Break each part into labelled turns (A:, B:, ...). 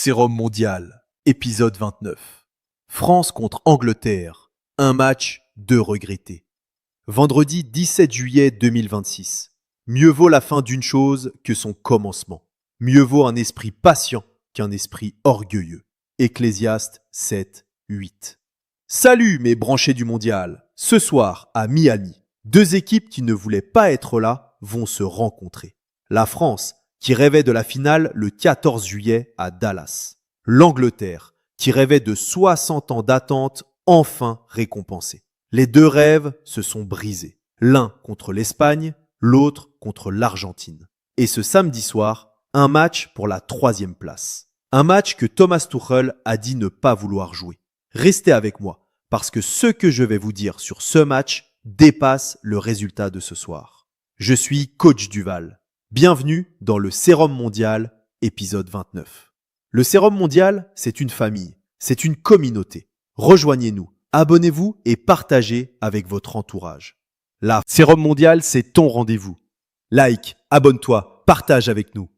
A: Sérum mondial, épisode 29. France contre Angleterre. Un match, deux regrettés. Vendredi 17 juillet 2026. Mieux vaut la fin d'une chose que son commencement. Mieux vaut un esprit patient qu'un esprit orgueilleux. Ecclésiaste 7, 8. Salut mes branchés du mondial. Ce soir, à Miami, deux équipes qui ne voulaient pas être là vont se rencontrer. La France, qui rêvait de la finale le 14 juillet à Dallas. L'Angleterre, qui rêvait de 60 ans d'attente enfin récompensés. Les deux rêves se sont brisés. L'un contre l'Espagne, l'autre contre l'Argentine. Et ce samedi soir, un match pour la 3e place. Un match que Thomas Tuchel a dit ne pas vouloir jouer. Restez avec moi, parce que ce que je vais vous dire sur ce match dépasse le résultat de ce soir. Je suis coach Duval. Bienvenue dans le Sérum mondial, épisode 29. Le Sérum mondial, c'est une famille, c'est une communauté. Rejoignez-nous, abonnez-vous et partagez avec votre entourage. La Sérum mondial, c'est ton rendez-vous. Like, abonne-toi, partage avec nous.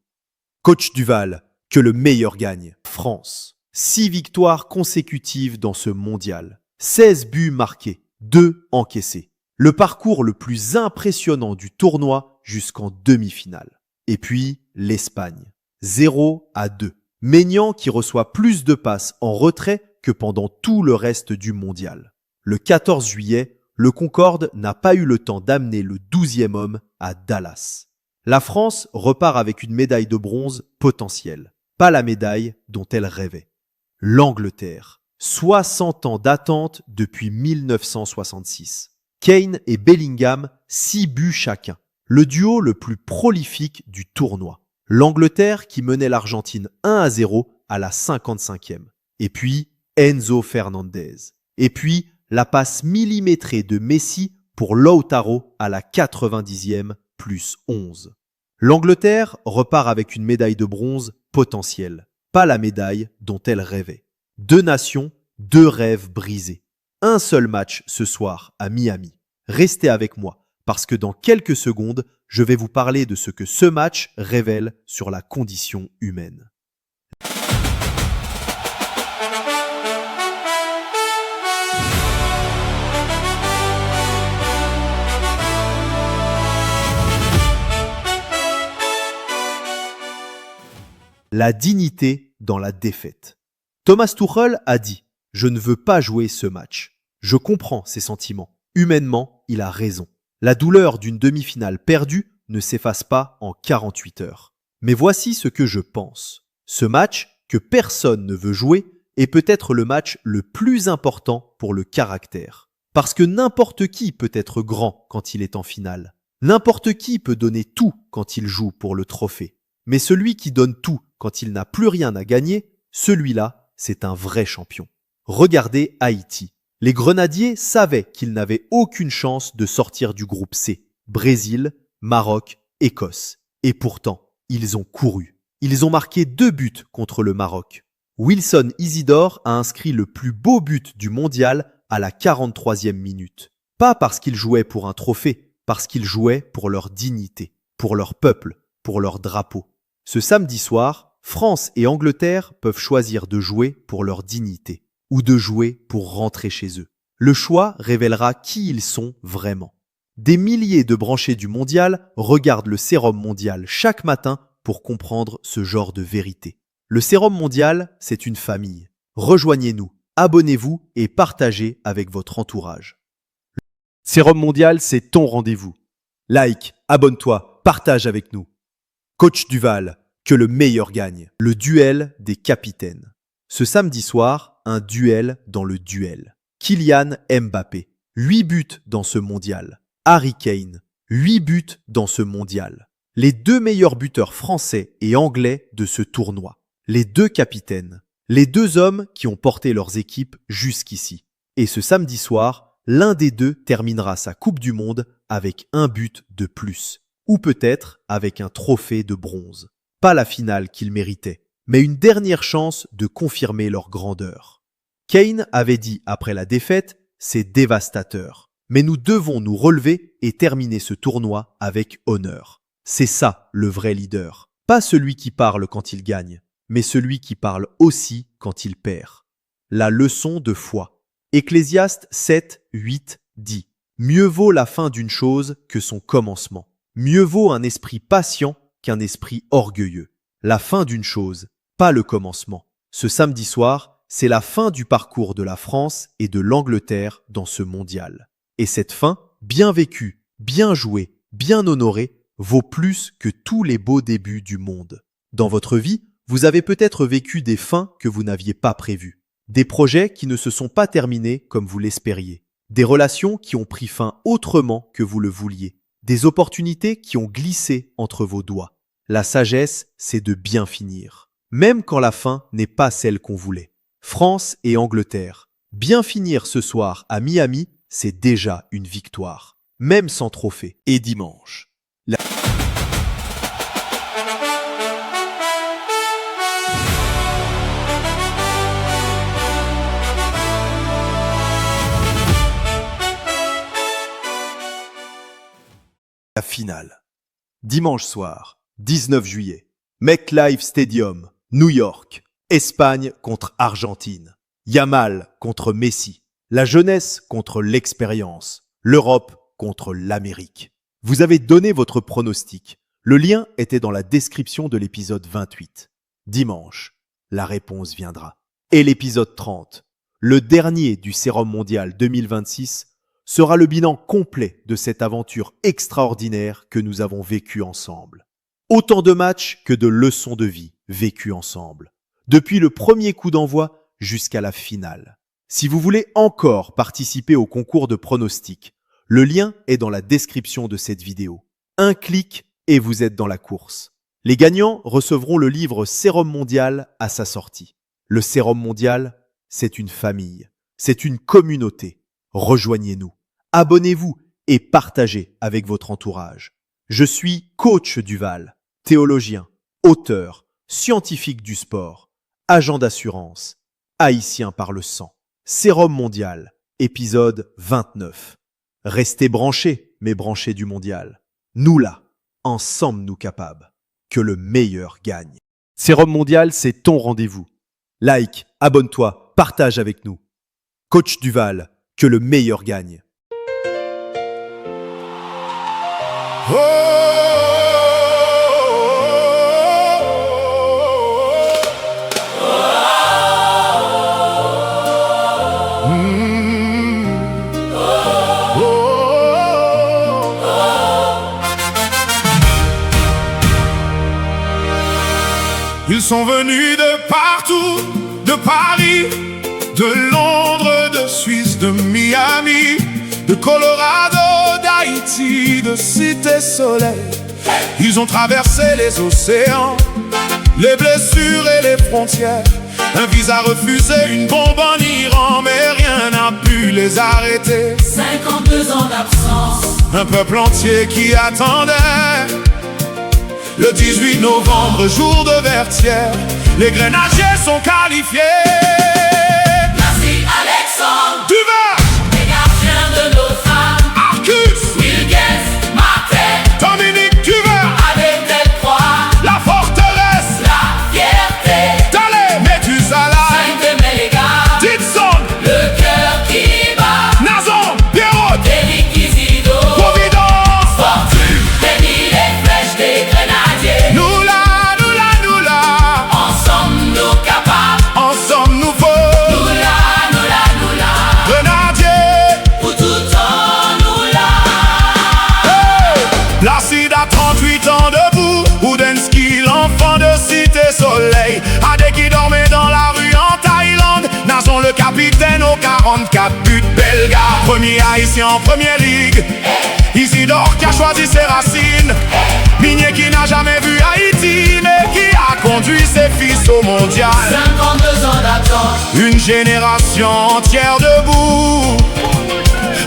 A: Coach Duval, que le meilleur gagne. France. 6 victoires consécutives dans ce mondial. 16 buts marqués, 2 encaissés. Le parcours le plus impressionnant du tournoi jusqu'en demi-finale. Et puis, l'Espagne. 0-2. Maignan qui reçoit plus de passes en retrait que pendant tout le reste du mondial. Le 14 juillet, le Concorde n'a pas eu le temps d'amener le 12e homme à Dallas. La France repart avec une médaille de bronze potentielle. Pas la médaille dont elle rêvait. L'Angleterre. 60 ans d'attente depuis 1966. Kane et Bellingham, 6 buts chacun. Le duo le plus prolifique du tournoi. L'Angleterre qui menait l'Argentine 1-0 à la 55e. Et puis Enzo Fernandez. Et puis la passe millimétrée de Messi pour Lautaro à la 90e plus 11. L'Angleterre repart avec une médaille de bronze potentielle. Pas la médaille dont elle rêvait. 2 nations, 2 rêves brisés. Un seul match ce soir à Miami. Restez avec moi, parce que dans quelques secondes, je vais vous parler de ce que ce match révèle sur la condition humaine. La dignité dans la défaite. Thomas Tuchel a dit « Je ne veux pas jouer ce match ». Je comprends ses sentiments. Humainement, il a raison. La douleur d'une demi-finale perdue ne s'efface pas en 48 heures. Mais voici ce que je pense. Ce match, que personne ne veut jouer, est peut-être le match le plus important pour le caractère. Parce que n'importe qui peut être grand quand il est en finale. N'importe qui peut donner tout quand il joue pour le trophée. Mais celui qui donne tout quand il n'a plus rien à gagner, celui-là, c'est un vrai champion. Regardez Haïti. Les Grenadiers savaient qu'ils n'avaient aucune chance de sortir du groupe C. Brésil, Maroc, Écosse. Et pourtant, ils ont couru. Ils ont marqué 2 buts contre le Maroc. Wilson Isidore a inscrit le plus beau but du mondial à la 43e minute. Pas parce qu'ils jouaient pour un trophée, parce qu'ils jouaient pour leur dignité, pour leur peuple, pour leur drapeau. Ce samedi soir, France et Angleterre peuvent choisir de jouer pour leur dignité ou de jouer pour rentrer chez eux. Le choix révélera qui ils sont vraiment. Des milliers de branchés du mondial regardent le Sérum mondial chaque matin pour comprendre ce genre de vérité. Le Sérum mondial, c'est une famille. Rejoignez-nous, abonnez-vous et partagez avec votre entourage. Le Sérum mondial, c'est ton rendez-vous. Like, abonne-toi, partage avec nous. Coach Duval, que le meilleur gagne. Le duel des capitaines. Ce samedi soir, un duel dans le duel. Kylian Mbappé, 8 buts dans ce mondial. Harry Kane, 8 buts dans ce mondial. Les 2 meilleurs buteurs français et anglais de ce tournoi. Les 2 capitaines. Les 2 hommes qui ont porté leurs équipes jusqu'ici. Et ce samedi soir, l'un des 2 terminera sa Coupe du Monde avec 1 but de plus. Ou peut-être avec un trophée de bronze. Pas la finale qu'ils méritaient, mais une dernière chance de confirmer leur grandeur. Kane avait dit après la défaite « C'est dévastateur, mais nous devons nous relever et terminer ce tournoi avec honneur. » C'est ça le vrai leader, pas celui qui parle quand il gagne, mais celui qui parle aussi quand il perd. La leçon de foi. Ecclésiaste 7, 8 dit « Mieux vaut la fin d'une chose que son commencement. Mieux vaut un esprit patient qu'un esprit orgueilleux. La fin d'une chose, pas le commencement. » Ce samedi soir, c'est la fin du parcours de la France et de l'Angleterre dans ce mondial. Et cette fin, bien vécue, bien jouée, bien honorée, vaut plus que tous les beaux débuts du monde. Dans votre vie, vous avez peut-être vécu des fins que vous n'aviez pas prévues, des projets qui ne se sont pas terminés comme vous l'espériez, des relations qui ont pris fin autrement que vous le vouliez, des opportunités qui ont glissé entre vos doigts. La sagesse, c'est de bien finir, même quand la fin n'est pas celle qu'on voulait. France et Angleterre, bien finir ce soir à Miami, c'est déjà une victoire, même sans trophée. Et dimanche, la finale. Dimanche soir, 19 juillet, MetLife Stadium, New York, Espagne contre Argentine, Yamal contre Messi, la jeunesse contre l'expérience, l'Europe contre l'Amérique. Vous avez donné votre pronostic. Le lien était dans la description de l'épisode 28. Dimanche, la réponse viendra. Et l'épisode 30, le dernier du Sérum Mondial 2026, sera le bilan complet de cette aventure extraordinaire que nous avons vécue ensemble. Autant de matchs que de leçons de vie vécues ensemble, depuis le premier coup d'envoi jusqu'à la finale. Si vous voulez encore participer au concours de pronostics, le lien est dans la description de cette vidéo. Un clic et vous êtes dans la course. Les gagnants recevront le livre Sérum Mondial à sa sortie. Le Sérum Mondial, c'est une famille, c'est une communauté. Rejoignez-nous, abonnez-vous et partagez avec votre entourage. Je suis coach Duval, théologien, auteur, scientifique du sport, agent d'assurance, haïtien par le sang. Sérum Mondial, épisode 29. Restez branchés, mes branchés du mondial. Nous là, ensemble nous capables. Que le meilleur gagne. Sérum Mondial, c'est ton rendez-vous. Like, abonne-toi, partage avec nous. Coach Duval, que le meilleur gagne.
B: Ils sont venus de partout, de Paris, de Londres, de Suisse, de Miami, de Colorado, d'Haïti, de Cité Soleil. Ils ont traversé les océans, les blessures et les frontières. Un visa refusé, une bombe en Iran, mais rien n'a pu les arrêter.
C: 52 ans d'absence,
B: un peuple entier qui attendait. Le 18 novembre, jour de Vertières, les grenadiers sont qualifiés.
C: Merci Alexandre,
B: Duval,
C: les gardiens de nos femmes,
B: Arcus,
C: Wilgens, Martin,
B: Dominique Duval,
C: avec Delcroix,
B: la forteresse,
C: la fierté,
B: Dalé, Métusala,
C: Saint-Denis-les-Gars,
B: Ditson,
C: le cœur qui bat,
B: Nazon, Pierrot,
C: Éric Isidore,
B: Providence,
C: Fortune, Denis, les flèches des grenadiers.
B: nous là, nous là, nous là,
C: Ensemble nous capables,
B: ensemble nous faut,
C: nous là, nous là, nous là,
B: grenadiers.
C: pour tout temps nous là.
B: Hey! Placide à 38 ans debout, Oudensky, l'enfant de Cité Soleil, Adé qui dormait dans la rue en Thaïlande, Nazon le capitaine aux 44 buts, Bellegarde, premier haïtien en première ligue, Isidore qui a choisi ses racines, Migné qui n'a jamais vu Haïti, mais qui a conduit ses fils au mondial.
C: 52 ans d'attente,
B: Une génération entière debout.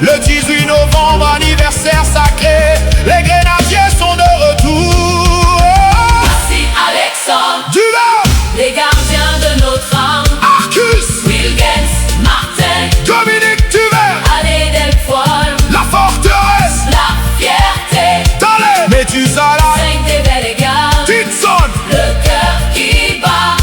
B: Le 18 novembre, anniversaire sacré, les grenadiers sont de retour.
C: merci Alexandre,
B: Duval,
C: les gardiens de notre âme,
B: Arcus,
C: Wilgens, Martin,
B: Dominique Duval,
C: Allée Delfoy,
B: la forteresse,
C: la fierté,
B: Dalé, Métusala,
C: Saint-Denis-les-Gars,
B: Ditson,
C: le cœur qui bat,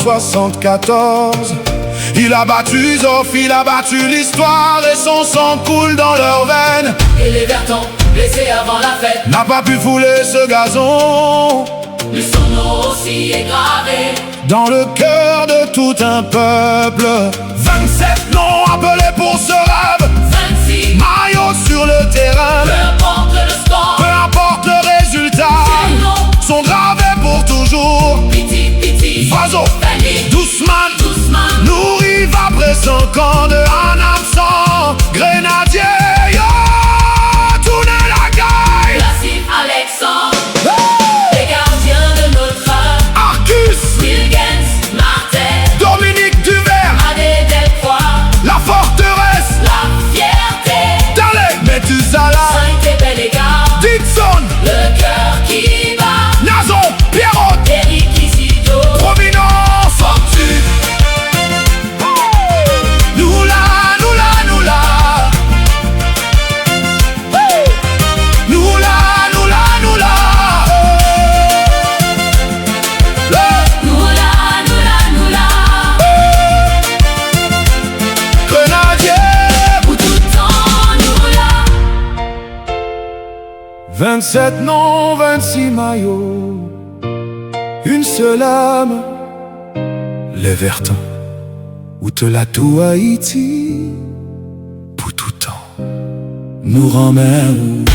B: 1974. Il a battu Zoff, il a battu l'histoire et son sang coule dans leurs veines.
C: Et les Vertons, blessés avant la fête,
B: N'a pas pu fouler ce gazon.
C: le son nom aussi est gravé.
B: Dans le cœur de tout un peuple, 27 noms appelés pour ce rêve.
C: 26,
B: Maillot sur le terrain,
C: peu importe le score,
B: peu importe le résultat,
C: ces noms,
B: sont gravés pour toujours.
C: Piti, Piti,
B: Vazo,
C: Fanny,
B: Doucement,
C: Doucement,
B: nous rive après 5 ans de un absent. Grenadier, yo, tournez la gaille.
C: Placide, Alexandre,
B: Hey!
C: les gardiens de notre art,
B: Arcus,
C: Wilgens, Martel,
B: Dominique Duvert,
C: Adé Delcroix,
B: la forteresse,
C: la fierté,
B: Dalek, Methuselah,
C: Saint-Épée-les-Gars,
B: Dixon,
C: le cœur qui bat,
B: Nazon, Pierrot,
C: Eric Isido,
B: Providence,
C: Fortune,
B: nous là, nous là, nous là. Nous là, nous là, nous là.
C: nous là, nous là, nous là,
B: Grenadier,
C: pour tout temps, nous là.
B: 27 noms, 26 maillots, une seule âme, les Vertons, ou te la tout Haïti, pour tout temps, nous ramène.